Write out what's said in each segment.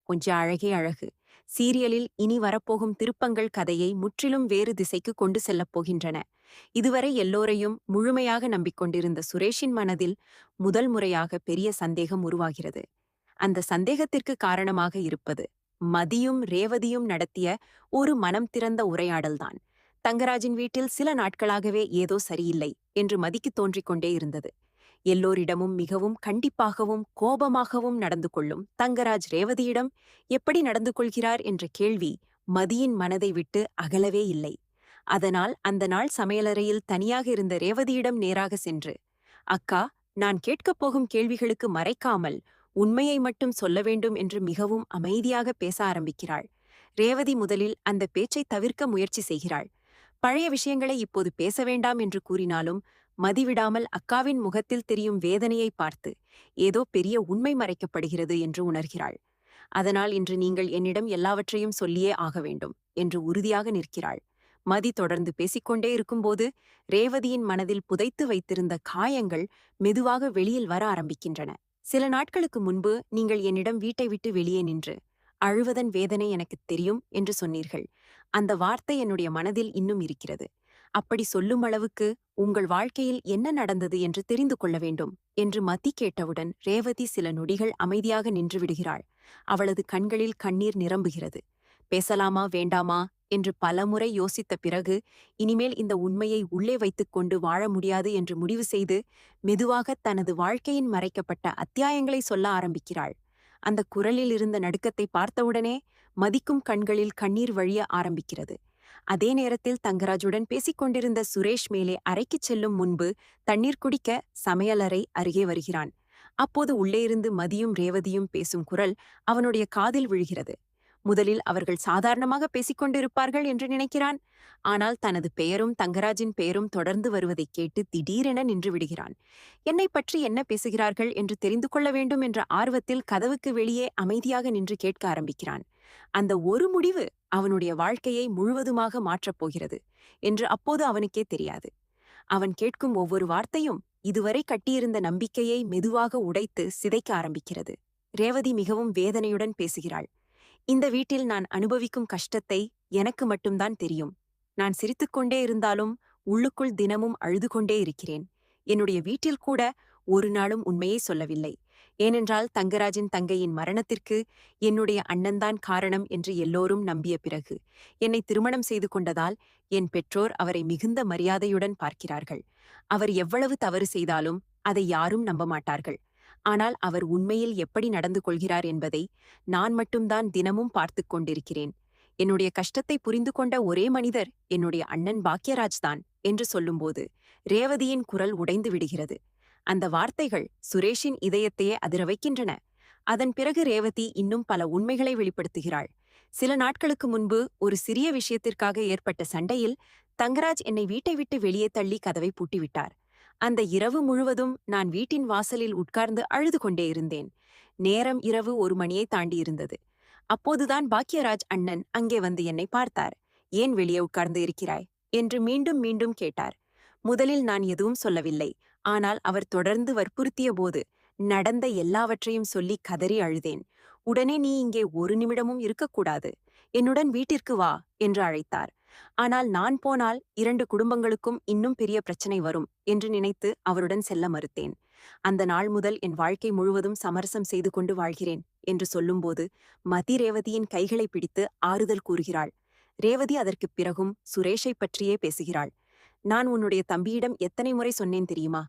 கொஞ்சம் அழகே அழகு. சீரியலில் இனி வரப்போகும் திருப்பங்கள் கதையை முற்றிலும் வேறு திசைக்கு கொண்டு செல்லப் போகின்றன. இதுவரை எல்லோரையும் முழுமையாக நம்பிக்கொண்டிருந்த சுரேஷின் மனதில் முதல் முறையாக பெரிய சந்தேகம் உருவாகிறது. அந்த சந்தேகத்திற்கு காரணமாக இருப்பது மதியும் ரேவதியும் நடத்திய ஒரு மனம் திறந்த உரையாடல்தான். தங்கராஜின் வீட்டில் சில நாட்களாகவே ஏதோ சரியில்லை என்று மதிக்கு தோன்றிக் கொண்டே இருந்தது. எல்லோரிடமும் மிகவும் கண்டிப்பாகவும் கோபமாகவும் நடந்து கொள்ளும் தங்கராஜ் ரேவதியிடம் எப்படி நடந்து கொள்கிறார் என்ற கேள்வி மதியின் மனதை விட்டு அகலவே இல்லை. அதனால் அந்த நாள் சமையலறையில் தனியாக இருந்த ரேவதியிடம் நேராக சென்று, அக்கா, நான் கேட்கப் போகும் கேள்விகளுக்கு மறைக்காமல் உண்மையை மட்டும் சொல்ல வேண்டும் என்று மிகவும் அமைதியாக பேச ஆரம்பிக்கிறாள். ரேவதி முதலில் அந்த பேச்சை தவிர்க்க முயற்சி செய்கிறாள். பழைய விஷயங்களை இப்போது பேச வேண்டாம் என்று கூறினாலும் மதிவிடாமல் அக்காவின் முகத்தில் தெரியும் வேதனையை பார்த்து ஏதோ பெரிய உண்மை மறைக்கப்படுகிறது என்று உணர்கிறாள். அதனால் இன்று நீங்கள் என்னிடம் எல்லாவற்றையும் சொல்லியே ஆக வேண்டும் என்று உறுதியாக நிற்கிறாள். மதி தொடர்ந்து பேசிக்கொண்டே இருக்கும்போது ரேவதியின் மனதில் புதைத்து வைத்திருந்த காயங்கள் மெதுவாக வெளியில் வர ஆரம்பிக்கின்றன. சில நாட்களுக்கு முன்பு நீங்கள் என்னிடம் வீட்டை விட்டு வெளியே நின்று அழுவதன் வேதனை எனக்குத் தெரியும் என்று சொன்னீர்கள். அந்த வார்த்தை என்னுடைய மனதில் இன்னும் இருக்கிறது. அப்படி சொல்லும் அளவுக்கு உங்கள் வாழ்க்கையில் என்ன நடந்தது என்று தெரிந்து கொள்ள வேண்டும் என்று மதி கேட்டவுடன் ரேவதி சில நொடிகள் அமைதியாக நின்று விடுகிறாள். அவளது கண்களில் கண்ணீர் நிரம்புகிறது. பேசலாமா வேண்டாமா என்று பலமுறை யோசித்த பிறகு இனிமேல் இந்த உண்மையை உள்ளே வைத்துக்கொண்டு வாழ முடியாது என்று முடிவு செய்து மெதுவாக தனது வாழ்க்கையின் மறைக்கப்பட்ட அத்தியாயங்களை சொல்ல ஆரம்பிக்கிறாள். அந்த குரலில் இருந்த நடுக்கத்தை பார்த்தவுடனே மதிக்கும் கண்களில் கண்ணீர் வழிய ஆரம்பிக்கிறது. அதே நேரத்தில் தங்கராஜுடன் பேசிக்கொண்டிருந்த சுரேஷ் மேலே அறைக்குச் செல்லும் முன்பு தண்ணீர் குடிக்க சமையலறை அருகே வருகிறான். அப்போது உள்ளே இருந்து மதியும் ரேவதியும் பேசும் குரல் அவனுடைய காதில் விழுகிறது. முதலில் அவர்கள் சாதாரணமாக பேசிக்கொண்டிருப்பார்கள் என்று நினைக்கிறான். ஆனால் தனது பெயரும் தங்கராஜின் பெயரும் தொடர்ந்து வருவதைக் கேட்டு திடீரென நின்று விடுகிறான். என்னை பற்றி என்ன பேசுகிறார்கள் என்று தெரிந்து கொள்ள வேண்டும் என்ற ஆர்வத்தில் கதவுக்கு வெளியே அமைதியாக நின்று கேட்க ஆரம்பிக்கிறான். அந்த ஒரு முடிவு அவனுடைய வாழ்க்கையை முழுவதுமாக மாற்றப் போகிறது என்று அப்போது அவனுக்கே தெரியாது. அவன் கேட்கும் ஒவ்வொரு வார்த்தையும் இதுவரை கட்டியிருந்த நம்பிக்கையை மெதுவாக உடைத்து சிதைக்க ஆரம்பிக்கிறது. ரேவதி மிகவும் வேதனையுடன் பேசுகிறாள். இந்த வீட்டில் நான் அனுபவிக்கும் கஷ்டத்தை எனக்கு மட்டும்தான் தெரியும். நான் சிரித்துக்கொண்டே இருந்தாலும் உள்ளுக்குள் தினமும் அழுது கொண்டே இருக்கிறேன். என்னுடைய வீட்டில் கூட ஒரு நாளும் உண்மையை சொல்லவில்லை. ஏனென்றால் தங்கராஜின் தங்கையின் மரணத்திற்கு என்னுடைய அண்ணன்தான் காரணம் என்று எல்லோரும் நம்பிய பிறகு என்னை திருமணம் செய்து கொண்டதால் என் பெற்றோர் அவரை மிகுந்த மரியாதையுடன் பார்க்கிறார்கள். அவர் எவ்வளவு தவறு செய்தாலும் அதை யாரும் நம்ப மாட்டார்கள். ஆனால் அவர் உண்மையில் எப்படி நடந்து கொள்கிறார் என்பதை நான் மட்டும்தான் தினமும் பார்த்துக் கொண்டிருக்கிறேன். என்னுடைய கஷ்டத்தை புரிந்து கொண்ட ஒரே மனிதர் என்னுடைய அண்ணன் பாக்யராஜ் தான் என்று சொல்லும்போது ரேவதியின் குரல் உடைந்து விடுகிறது. அந்த வார்த்தைகள் சுரேஷின் இதயத்தையே அதிர வைக்கின்றன. அதன் பிறகு ரேவதி இன்னும் பல உண்மைகளை வெளிப்படுத்துகிறாள். சில நாட்களுக்கு முன்பு ஒரு சிறிய விஷயத்திற்காக ஏற்பட்ட சண்டையில் தங்கராஜ் என்னை வீட்டை விட்டு வெளியே தள்ளி கதவை பூட்டிவிட்டார். அந்த இரவு முழுவதும் நான் வீட்டின் வாசலில் உட்கார்ந்து அழுது கொண்டே இருந்தேன். நேரம் இரவு 1 மணியை தாண்டியிருந்தது. அப்போதுதான் பாக்யராஜ் அண்ணன் அங்கே வந்து என்னை பார்த்தார். ஏன் வெளியே உட்கார்ந்து இருக்கிறாய் என்று மீண்டும் மீண்டும் கேட்டார். முதலில் நான் எதுவும் சொல்லவில்லை. ஆனால் அவர் தொடர்ந்து வற்புறுத்திய போது நடந்த எல்லாவற்றையும் சொல்லி கதறி அழுதேன். உடனே நீ இங்கே ஒரு நிமிடமும் இருக்கக்கூடாது, என்னுடன் வீட்டிற்கு வா என்று அழைத்தார். ஆனால் நான் போனால் 2 குடும்பங்களுக்கும் இன்னும் பெரிய பிரச்சனை வரும் என்று நினைத்து அவருடன் செல்ல மறுத்தேன். அந்த நாள் முதல் என் வாழ்க்கை முழுவதும் சமரசம் செய்து கொண்டு வாழ்கிறேன் என்று சொல்லும்போது மதி ரேவதியின் கைகளை பிடித்து ஆறுதல் கூறுகிறாள். ரேவதி அதற்குப் பிறகும் சுரேஷை பற்றியே பேசுகிறாள். நான் உன்னுடைய தம்பியிடம் எத்தனை முறை சொன்னேன் தெரியுமா?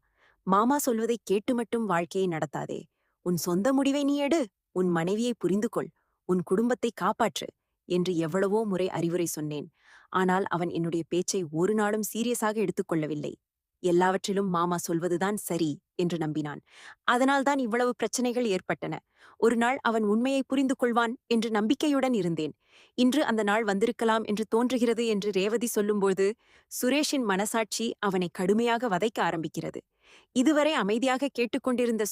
மாமா சொல்வதை கேட்டு மட்டும் வாழ்க்கையை நடத்தாதே. உன் சொந்த முடிவை நீ எடு. உன் மனைவியை புரிந்து கொள். உன் குடும்பத்தை காப்பாற்று என்று எவ்வளவோ முறை அறிவுரை சொன்னேன். ஆனால் அவன் என்னுடைய பேச்சை ஒரு நாளும் சீரியஸாக எடுத்துக்கொள்ளவில்லை. எல்லாவற்றிலும் மாமா சொல்வதுதான் சரி என்று நம்பினான். அதனால்தான் இவ்வளவு பிரச்சனைகள் ஏற்பட்டன. ஒரு நாள் அவன் உண்மையை புரிந்து கொள்வான் என்று நம்பிக்கையுடன் இருந்தேன். இன்று அந்த நாள் வந்திருக்கலாம் என்று தோன்றுகிறது என்று ரேவதி சொல்லும்போது சுரேஷின் மனசாட்சி அவனை கடுமையாக வதைக்க ஆரம்பிக்கிறது. இதுவரை அமைதியாக கேட்டுக்கொண்டிருந்த